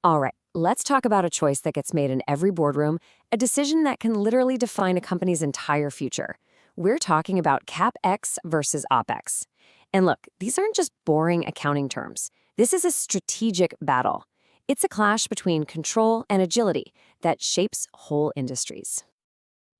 All right, let's talk about a choice that gets made in every boardroom, a decision that can literally define a company's entire future. We're talking about CapEx versus OpEx. And look, these aren't just boring accounting terms. This is a strategic battle. It's a clash between control and agility that shapes whole industries.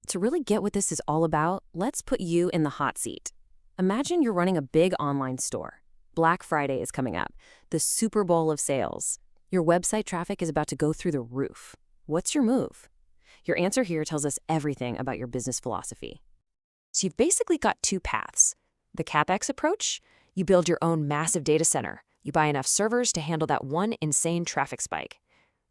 To really get what this is all about, let's put you in the hot seat. Imagine you're running a big online store. Black Friday is coming up, the Super Bowl of sales. Your website traffic is about to go through the roof. What's your move? Your answer here tells us everything about your business philosophy. So you've basically got two paths. The CapEx approach, you build your own massive data center. You buy enough servers to handle that one insane traffic spike.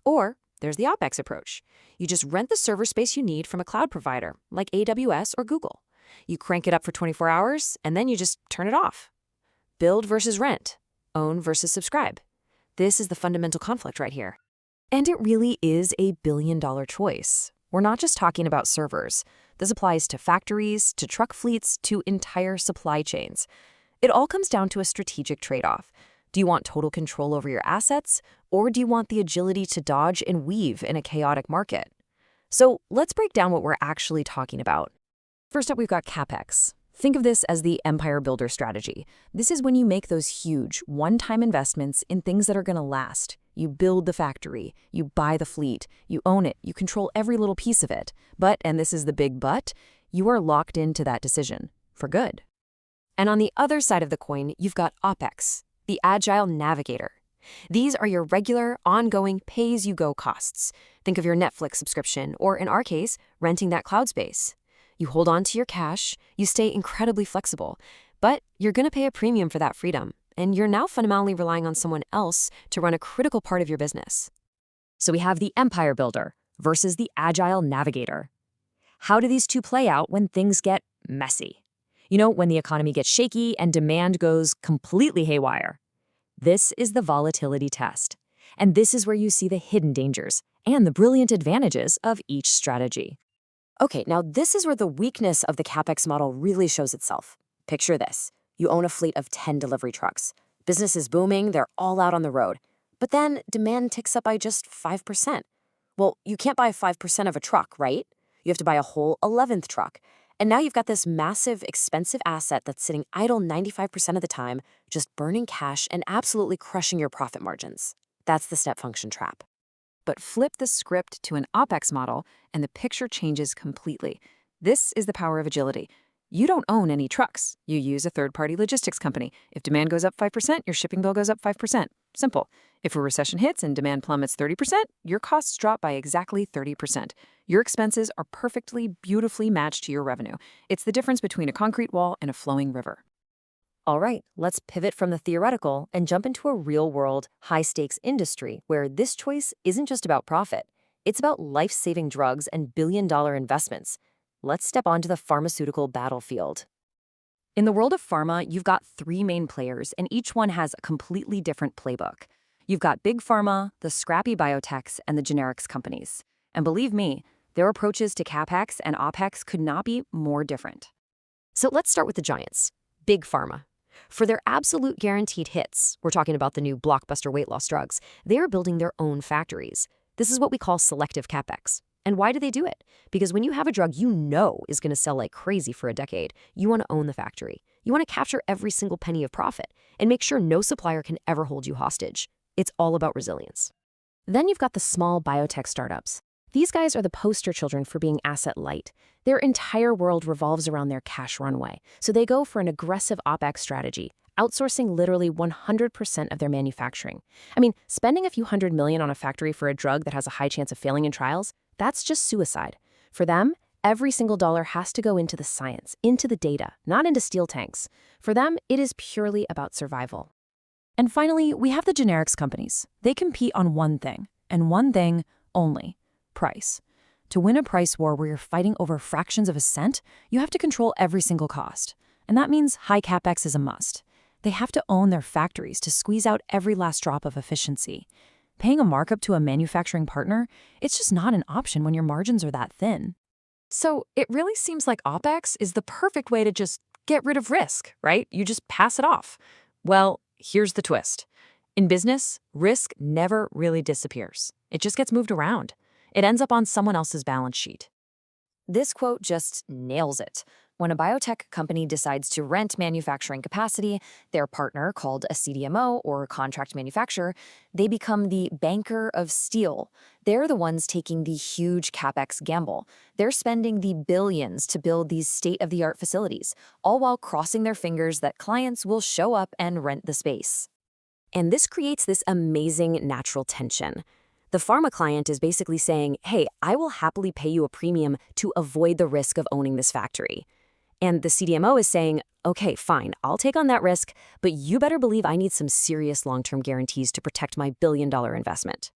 Or there's the OpEx approach. You just rent the server space you need from a cloud provider, like AWS or Google. You crank it up for 24 hours, and then you just turn it off. Build versus rent. Own versus subscribe. This is the fundamental conflict right here. And it really is a billion-dollar choice. We're not just talking about servers. This applies to factories, to truck fleets, to entire supply chains. It all comes down to a strategic trade-off. Do you want total control over your assets, or do you want the agility to dodge and weave in a chaotic market? So let's break down what we're actually talking about. First up, we've got CapEx. Think of this as the empire builder strategy. This is when you make those huge, one-time investments in things that are going to last. You build the factory, you buy the fleet, you own it, you control every little piece of it. But, and this is the big but, you are locked into that decision for good. And on the other side of the coin, you've got OpEx, the agile navigator. These are your regular, ongoing, pay-as-you-go costs. Think of your Netflix subscription, or in our case, renting that cloud space. You hold on to your cash, you stay incredibly flexible, but you're going to pay a premium for that freedom, and you're now fundamentally relying on someone else to run a critical part of your business. So we have the empire builder versus the agile navigator. How do these two play out when things get messy? You know, when the economy gets shaky and demand goes completely haywire. This is the volatility test. And this is where you see the hidden dangers and the brilliant advantages of each strategy. Okay, now this is where the weakness of the CapEx model really shows itself. Picture this. You own a fleet of 10 delivery trucks. Business is booming, they're all out on the road. But then demand ticks up by just 5%. Well, you can't buy 5% of a truck, right? You have to buy a whole 11th truck. And now you've got this massive, expensive asset that's sitting idle 95% of the time, just burning cash and absolutely crushing your profit margins. That's the step function trap. But flip the script to an OpEx model, and the picture changes completely. This is the power of agility. You don't own any trucks. You use a third-party logistics company. If demand goes up 5%, your shipping bill goes up 5%. Simple. If a recession hits and demand plummets 30%, your costs drop by exactly 30%. Your expenses are perfectly, beautifully matched to your revenue. It's the difference between a concrete wall and a flowing river. All right, let's pivot from the theoretical and jump into a real-world, high-stakes industry where this choice isn't just about profit. It's about life-saving drugs and billion-dollar investments. Let's step onto the pharmaceutical battlefield. In the world of pharma, you've got three main players, and each one has a completely different playbook. You've got big pharma, the scrappy biotechs, and the generics companies. And believe me, their approaches to CapEx and OpEx could not be more different. So let's start with the giants, big pharma. For their absolute guaranteed hits, we're talking about the new blockbuster weight loss drugs, they are building their own factories. This is what we call selective CapEx. And why do they do it? Because when you have a drug you know is going to sell like crazy for a decade, you want to own the factory. You want to capture every single penny of profit and make sure no supplier can ever hold you hostage. It's all about resilience. Then you've got the small biotech startups. These guys are the poster children for being asset light. Their entire world revolves around their cash runway, so they go for an aggressive OpEx strategy, outsourcing literally 100% of their manufacturing. I mean, spending a few $100 million on a factory for a drug that has a high chance of failing in trials, that's just suicide. For them, every single dollar has to go into the science, into the data, not into steel tanks. For them, it is purely about survival. And finally, we have the generics companies. They compete on one thing, and one thing only: price. To win a price war where you're fighting over fractions of a cent, you have to control every single cost. And that means high CapEx is a must. They have to own their factories to squeeze out every last drop of efficiency. Paying a markup to a manufacturing partner, it's just not an option when your margins are that thin. So it really seems like OpEx is the perfect way to just get rid of risk, right? You just pass it off. Well, here's the twist. In business, risk never really disappears. It just gets moved around. It ends up on someone else's balance sheet. This quote just nails it. When a biotech company decides to rent manufacturing capacity, their partner, called a CDMO or contract manufacturer, they become the banker of steel. They're the ones taking the huge CapEx gamble. They're spending the billions to build these state-of-the-art facilities, all while crossing their fingers that clients will show up and rent the space. And this creates this amazing natural tension. The pharma client is basically saying, hey, I will happily pay you a premium to avoid the risk of owning this factory. And the CDMO is saying, okay, fine, I'll take on that risk, but you better believe I need some serious long-term guarantees to protect my billion-dollar investment.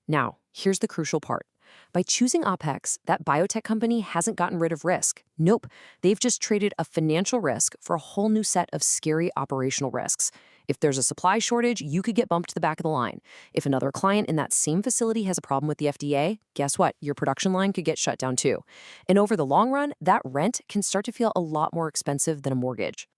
Now, here's the crucial part. By choosing OpEx, that biotech company hasn't gotten rid of risk. Nope, they've just traded a financial risk for a whole new set of scary operational risks. If there's a supply shortage, you could get bumped to the back of the line. If another client in that same facility has a problem with the FDA, guess what? Your production line could get shut down too. And over the long run, that rent can start to feel a lot more expensive than a mortgage.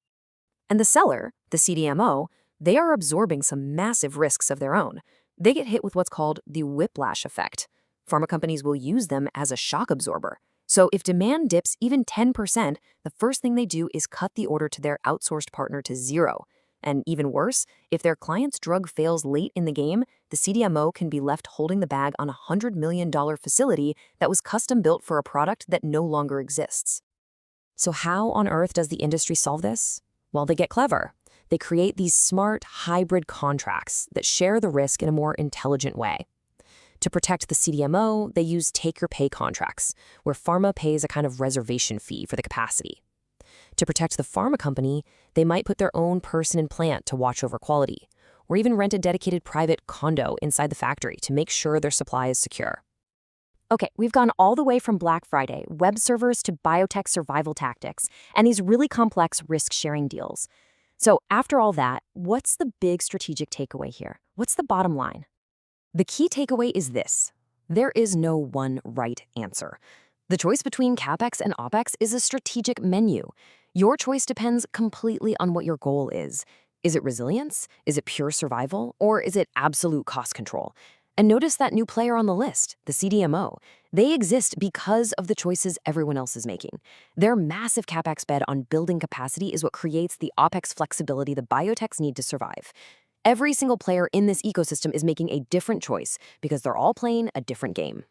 And the seller, the CDMO, they are absorbing some massive risks of their own. They get hit with what's called the whiplash effect. Pharma companies will use them as a shock absorber. So if demand dips even 10%, the first thing they do is cut the order to their outsourced partner to zero. And even worse, if their client's drug fails late in the game, the CDMO can be left holding the bag on a $100 million facility that was custom built for a product that no longer exists. So how on earth does the industry solve this? Well, they get clever. They create these smart hybrid contracts that share the risk in a more intelligent way. To protect the CDMO, they use take-or-pay contracts, where pharma pays a kind of reservation fee for the capacity. To protect the pharma company, they might put their own person and plant to watch over quality, or even rent a dedicated private condo inside the factory to make sure their supply is secure. Okay, we've gone all the way from Black Friday, web servers to biotech survival tactics, and these really complex risk-sharing deals. So after all that, what's the big strategic takeaway here? What's the bottom line? The key takeaway is this: there is no one right answer. The choice between CapEx and OpEx is a strategic menu. Your choice depends completely on what your goal is. Is it resilience? Is it pure survival? Or is it absolute cost control? And notice that new player on the list, the CDMO. They exist because of the choices everyone else is making. Their massive CapEx bet on building capacity is what creates the OpEx flexibility the biotechs need to survive. Every single player in this ecosystem is making a different choice because they're all playing a different game.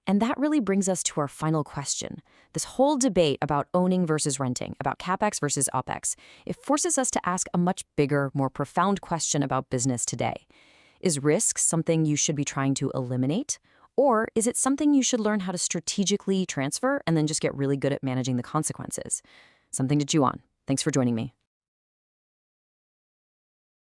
And that really brings us to our final question. This whole debate about owning versus renting, about CapEx versus OpEx, it forces us to ask a much bigger, more profound question about business today. Is risk something you should be trying to eliminate? Or is it something you should learn how to strategically transfer and then just get really good at managing the consequences? Something to chew on. Thanks for joining me.